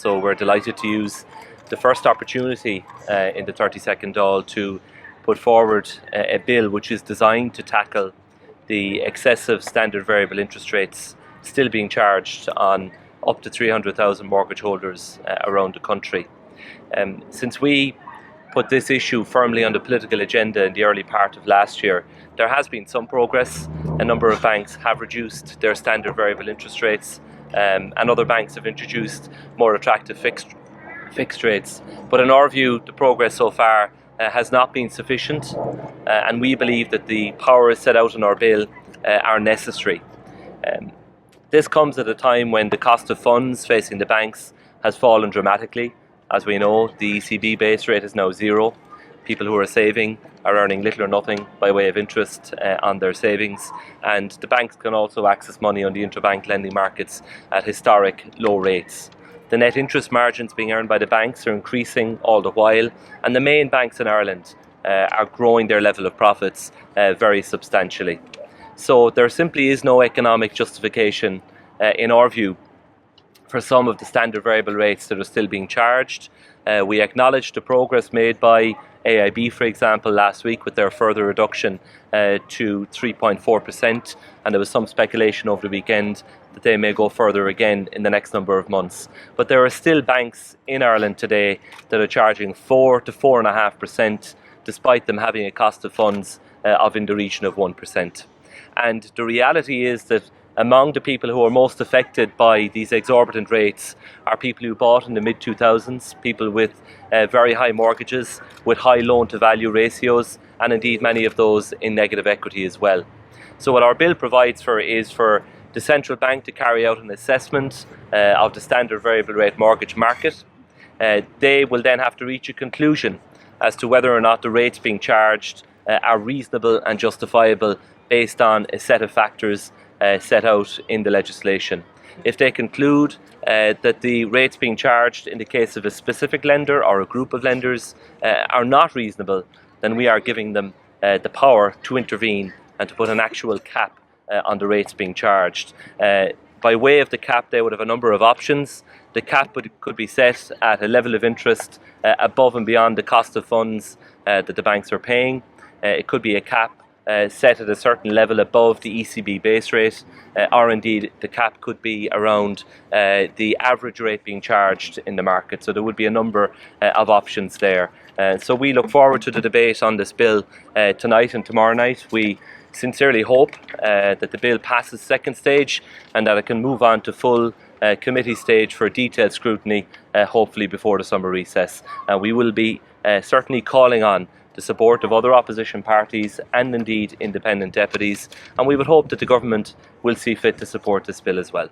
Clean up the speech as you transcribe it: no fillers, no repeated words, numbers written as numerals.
So we're delighted to use the first opportunity in the 32nd Dáil to put forward a bill which is designed to tackle the excessive standard variable interest rates still being charged on up to 300,000 mortgage holders around the country. Since we put this issue firmly on the political agenda in the early part of last year, there has been some progress. A number of banks have reduced their standard variable interest rates, and other banks have introduced more attractive fixed rates. But in our view, the progress so far has not been sufficient, and we believe that the powers set out in our bill are necessary. This comes at a time when the cost of funds facing the banks has fallen dramatically. As we know, the ECB base rate is now zero. People who are saving are earning little or nothing by way of interest on their savings, and the banks can also access money on the interbank lending markets at historic low rates. The net interest margins being earned by the banks are increasing all the while, and the main banks in Ireland are growing their level of profits very substantially. So there simply is no economic justification, in our view, for some of the standard variable rates that are still being charged. We acknowledge the progress made by AIB, for example, last week with their further reduction to 3.4%, and there was some speculation over the weekend that they may go further again in the next number of months. But there are still banks in Ireland today that are charging 4 to 4.5%, despite them having a cost of funds of in the region of 1%. And the reality is that among the people who are most affected by these exorbitant rates are people who bought in the mid-2000s, people with very high mortgages, with high loan-to-value ratios, and indeed many of those in negative equity as well. So what our bill provides for is for the central bank to carry out an assessment of the standard variable rate mortgage market. They will then have to reach a conclusion as to whether or not the rates being charged are reasonable and justifiable based on a set of factors set out in the legislation. If they conclude that the rates being charged in the case of a specific lender or a group of lenders are not reasonable, then we are giving them the power to intervene and to put an actual cap on the rates being charged. By way of the cap, they would have a number of options. The cap could be set at a level of interest above and beyond the cost of funds that the banks are paying. It could be a cap set at a certain level above the ECB base rate, or indeed the cap could be around the average rate being charged in the market. So there would be a number of options there. So we look forward to the debate on this bill tonight and tomorrow night. We sincerely hope that the bill passes second stage and that it can move on to full committee stage for detailed scrutiny, hopefully before the summer recess. We will be certainly calling on the support of other opposition parties and indeed independent deputies, and we would hope that the government will see fit to support this bill as well.